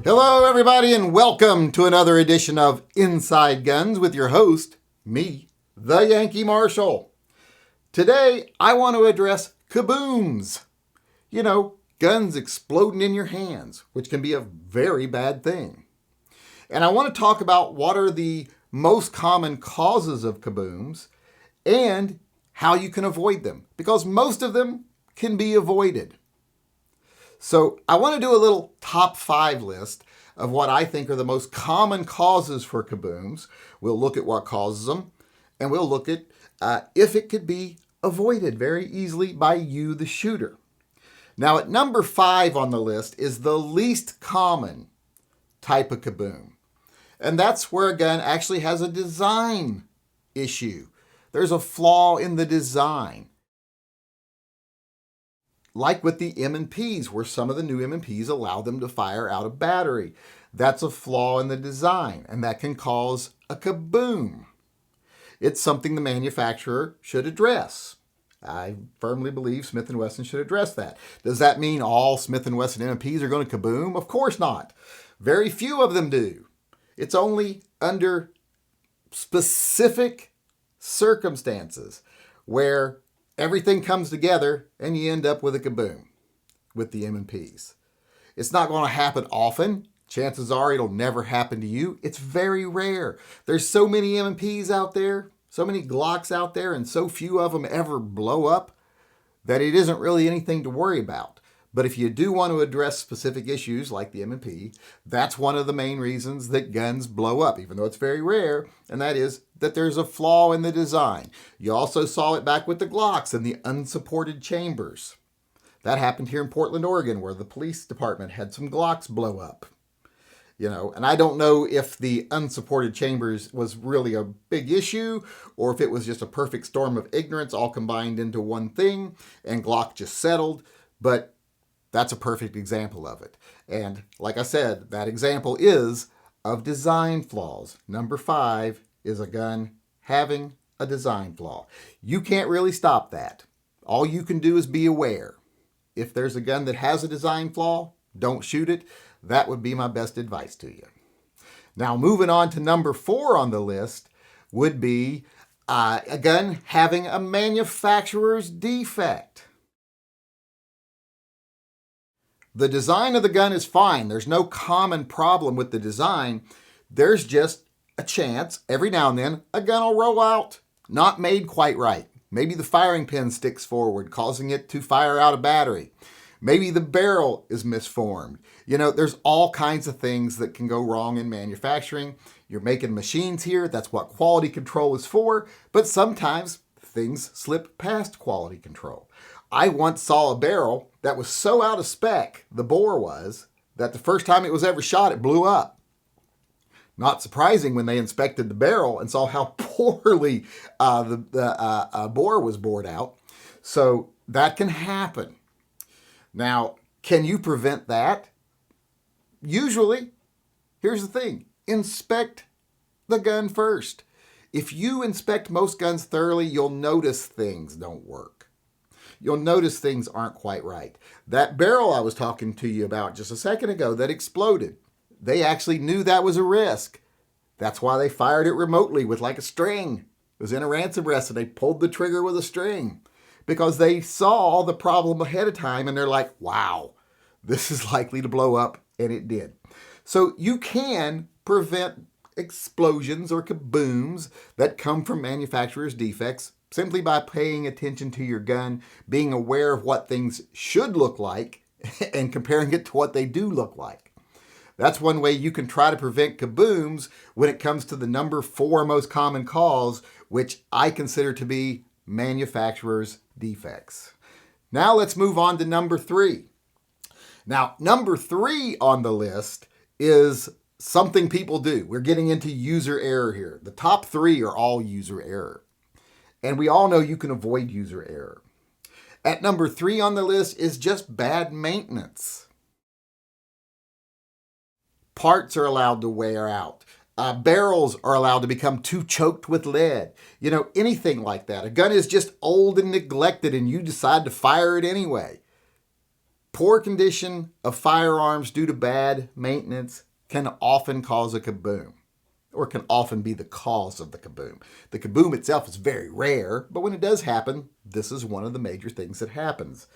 Hello, everybody, and welcome to another edition of Inside Guns with your host, me, the Yankee Marshal. Today, I want to address kabooms. You know, guns exploding in your hands, which can be a very bad thing. And I want to talk about what are the most common causes of kabooms and how you can avoid them, because most of them can be avoided. So I want to do a little top 5 list of what I think are the most common causes for kabooms. We'll look at what causes them, and we'll look at if it could be avoided very easily by you, the shooter. Now, at number 5 on the list is the least common type of kaboom. And that's where a gun actually has a design issue. There's a flaw in the design. Like with the M&Ps, where some of the new M&Ps allow them to fire out of battery. That's a flaw in the design, and that can cause a kaboom. It's something the manufacturer should address. I firmly believe Smith & Wesson should address that. Does that mean all Smith & Wesson M&Ps are going to kaboom? Of course not. Very few of them do. It's only under specific circumstances where everything comes together and you end up with a kaboom with the M&Ps. It's not going to happen often. Chances are it'll never happen to you. It's very rare. There's so many M&Ps out there, so many Glocks out there, and so few of them ever blow up that it isn't really anything to worry about. But if you do want to address specific issues like the M&P, that's one of the main reasons that guns blow up, even though it's very rare, and that is that there's a flaw in the design. You also saw it back with the Glocks and the unsupported chambers. That happened here in Portland, Oregon, where the police department had some Glocks blow up. You know, and I don't know if the unsupported chambers was really a big issue or if it was just a perfect storm of ignorance all combined into one thing and Glock just settled, but that's a perfect example of it. And like I said, that example is of design flaws. Number 5 is a gun having a design flaw. You can't really stop that. All you can do is be aware. If there's a gun that has a design flaw, don't shoot it. That would be my best advice to you. Now, moving on to number 4 on the list would be a gun having a manufacturer's defect. The design of the gun is fine. There's no common problem with the design. There's just a chance every now and then a gun will roll out, not made quite right. Maybe the firing pin sticks forward, causing it to fire out of battery. Maybe the barrel is misformed. You know, there's all kinds of things that can go wrong in manufacturing. You're making machines here. That's what quality control is for. But sometimes things slip past quality control. I once saw a barrel that was so out of spec, the bore was, that the first time it was ever shot, it blew up. Not surprising when they inspected the barrel and saw how poorly the bore was bored out. So that can happen. Now, can you prevent that? Usually, here's the thing, inspect the gun first. If you inspect most guns thoroughly, you'll notice things don't work. You'll notice things aren't quite right. That barrel I was talking to you about just a second ago that exploded, they actually knew that was a risk. That's why they fired it remotely with like a string. It was in a ransom rest and they pulled the trigger with a string because they saw the problem ahead of time and they're like, wow, this is likely to blow up, and it did. So you can prevent explosions or kabooms that come from manufacturer's defects simply by paying attention to your gun, being aware of what things should look like, and comparing it to what they do look like. That's one way you can try to prevent kabooms when it comes to the number 4 most common cause, which I consider to be manufacturer's defects. Now let's move on to number 3. Now, number 3 on the list is something people do. We're getting into user error here. The top 3 are all user error. And we all know you can avoid user error. At number 3 on the list is just bad maintenance. Parts are allowed to wear out. Barrels are allowed to become too choked with lead. You know, anything like that. A gun is just old and neglected and you decide to fire it anyway. Poor condition of firearms due to bad maintenance can often cause a kaboom, or can often be the cause of the kaboom. The kaboom itself is very rare, but when it does happen, this is one of the major things that happens.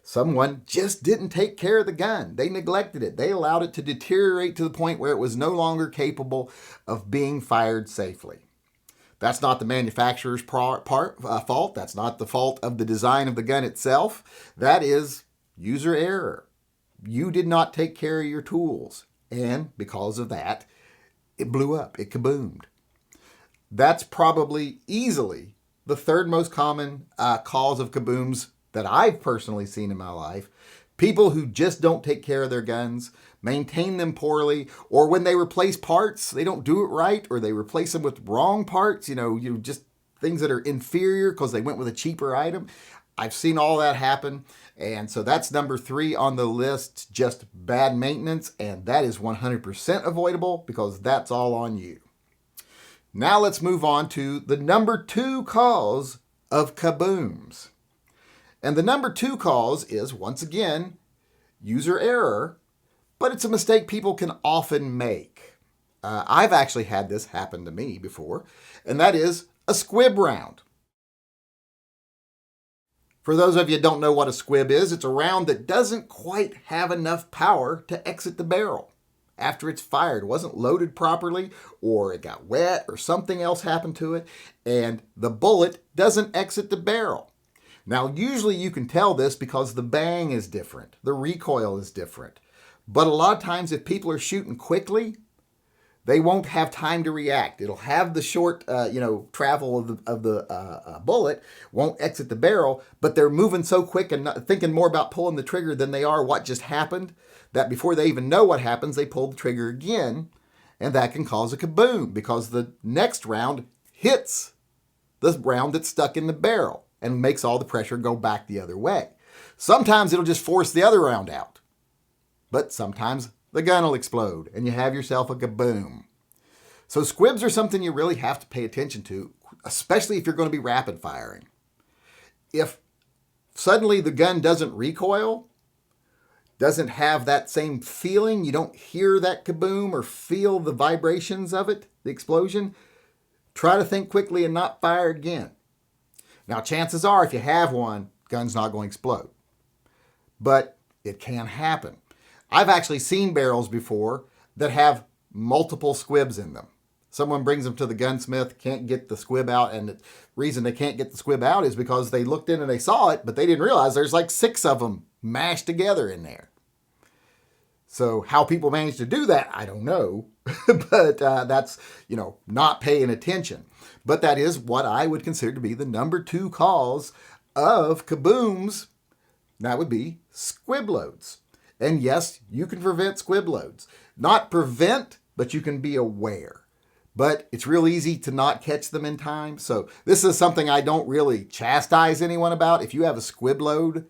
Someone just didn't take care of the gun. They neglected it. They allowed it to deteriorate to the point where it was no longer capable of being fired safely. That's not the manufacturer's fault. That's not the fault of the design of the gun itself. That is user error. You did not take care of your tools, and because of that, it blew up. It kaboomed. That's probably easily the third most common cause of kabooms that I've personally seen in my life. People who just don't take care of their guns, maintain them poorly, or when they replace parts, they don't do it right, or they replace them with wrong parts, just things that are inferior because they went with a cheaper item. I've seen all that happen, and so that's number 3 on the list, just bad maintenance, and that is 100% avoidable because that's all on you. Now let's move on to the number 2 cause of kabooms. And the number 2 cause is, once again, user error, but it's a mistake people can often make. I've actually had this happen to me before, and that is a squib round. For those of you who don't know what a squib is, it's a round that doesn't quite have enough power to exit the barrel after it's fired. It wasn't loaded properly, or it got wet, or something else happened to it, and the bullet doesn't exit the barrel. Now, usually you can tell this because the bang is different, the recoil is different. But a lot of times if people are shooting quickly, they won't have time to react. It'll have the short, travel of the bullet, won't exit the barrel, but they're moving so quick and not thinking more about pulling the trigger than they are what just happened, that before they even know what happens, they pull the trigger again, and that can cause a kaboom because the next round hits the round that's stuck in the barrel and makes all the pressure go back the other way. Sometimes it'll just force the other round out, but sometimes the gun will explode and you have yourself a kaboom. So squibs are something you really have to pay attention to, especially if you're going to be rapid firing. If suddenly the gun doesn't recoil, doesn't have that same feeling, you don't hear that kaboom or feel the vibrations of it, the explosion, try to think quickly and not fire again. Now, chances are, if you have one, gun's not going to explode. But it can happen. I've actually seen barrels before that have multiple squibs in them. Someone brings them to the gunsmith, can't get the squib out, and the reason they can't get the squib out is because they looked in and they saw it, but they didn't realize there's like 6 of them mashed together in there. So how people manage to do that, I don't know, but that's, not paying attention. But that is what I would consider to be the number 2 cause of kabooms. That would be squib loads. And yes, you can prevent squib loads. Not prevent, but you can be aware. But it's real easy to not catch them in time. So this is something I don't really chastise anyone about. If you have a squib load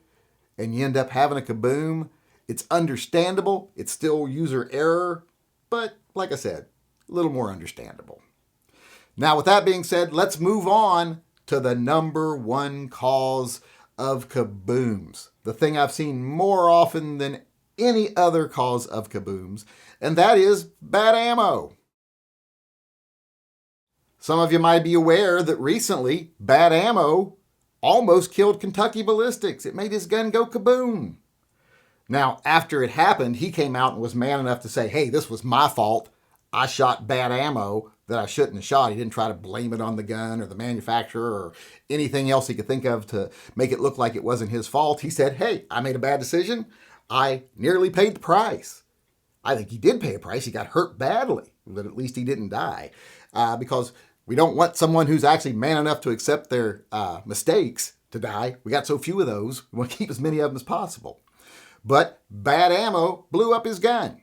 and you end up having a kaboom, it's understandable. It's still user error, but like I said, a little more understandable. Now, with that being said, let's move on to the number 1 cause of kabooms. The thing I've seen more often than any other cause of kabooms, and that is bad ammo. Some of you might be aware that recently, bad ammo almost killed Kentucky Ballistics. It made his gun go kaboom. Now, after it happened, he came out and was man enough to say, hey, this was my fault. I shot bad ammo that I shouldn't have shot. He didn't try to blame it on the gun or the manufacturer or anything else he could think of to make it look like it wasn't his fault. He said, hey, I made a bad decision. I nearly paid the price. I think he did pay a price. He got hurt badly, but at least he didn't die. Because we don't want someone who's actually man enough to accept their mistakes to die. We got so few of those. We want to keep as many of them as possible. But bad ammo blew up his gun.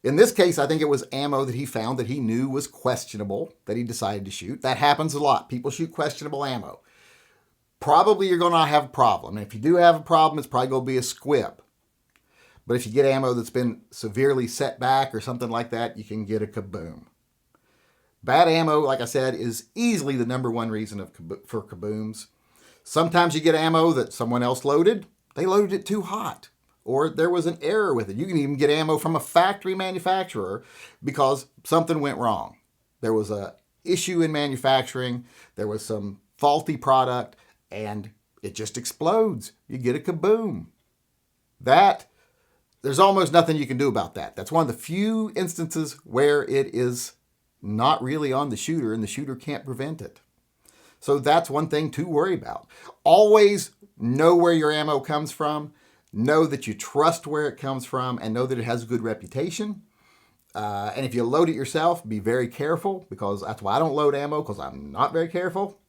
In this case, I think it was ammo that he found that he knew was questionable that he decided to shoot. That happens a lot. People shoot questionable ammo. Probably you're going to have a problem. And if you do have a problem, it's probably going to be a squib. But if you get ammo that's been severely set back or something like that, you can get a kaboom. Bad ammo, like I said, is easily the number 1 reason for kabooms. Sometimes you get ammo that someone else loaded. They loaded it too hot. or there was an error with it. You can even get ammo from a factory manufacturer because something went wrong. There was a issue in manufacturing, there was some faulty product, and it just explodes. You get a kaboom. There's almost nothing you can do about that. That's one of the few instances where it is not really on the shooter and the shooter can't prevent it. So that's one thing to worry about. Always know where your ammo comes from. Know that you trust where it comes from and know that it has a good reputation. And if you load it yourself, be very careful, because that's why I don't load ammo, because I'm not very careful.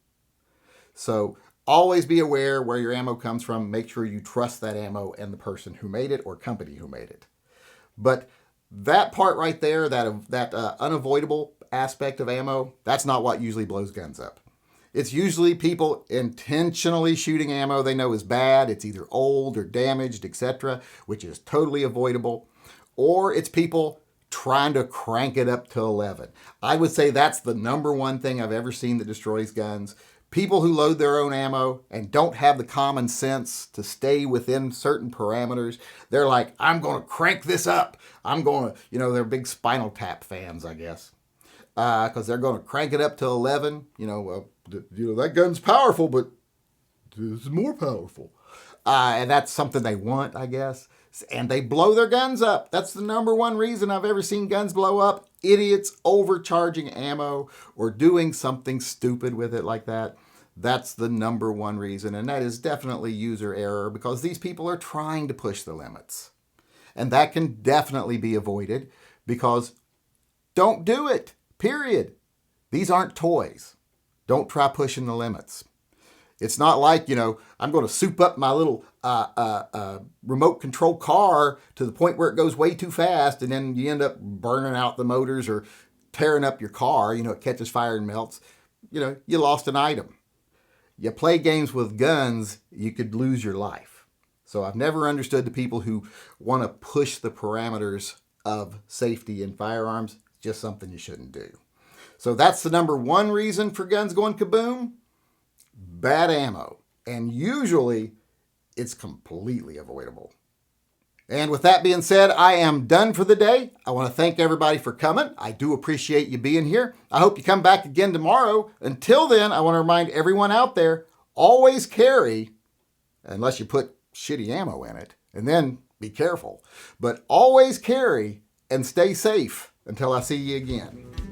So always be aware where your ammo comes from. Make sure you trust that ammo and the person who made it or company who made it. But that part right there, that unavoidable aspect of ammo, that's not what usually blows guns up. It's usually people intentionally shooting ammo they know is bad. It's either old or damaged, etc., which is totally avoidable. Or it's people trying to crank it up to 11. I would say that's the number one thing I've ever seen that destroys guns. People who load their own ammo and don't have the common sense to stay within certain parameters. They're like, I'm going to crank this up. I'm going to, they're big Spinal Tap fans, I guess. Because they're going to crank it up to 11. That gun's powerful, but this is more powerful. And that's something they want, I guess. And they blow their guns up. That's the number one reason I've ever seen guns blow up. Idiots overcharging ammo or doing something stupid with it like that. That's the number one reason. And that is definitely user error, because these people are trying to push the limits. And that can definitely be avoided, because don't do it. Period. These aren't toys. Don't try pushing the limits. It's not like, I'm going to soup up my little remote control car to the point where it goes way too fast, and then you end up burning out the motors or tearing up your car. It catches fire and melts. You lost an item. You play games with guns, you could lose your life. So I've never understood the people who want to push the parameters of safety in firearms. Just something you shouldn't do. So that's the number one reason for guns going kaboom. Bad ammo. And usually it's completely avoidable. And with that being said, I am done for the day. I want to thank everybody for coming. I do appreciate you being here. I hope you come back again tomorrow. Until then, I want to remind everyone out there, always carry, unless you put shitty ammo in it, and then be careful. But always carry and stay safe until I see you again.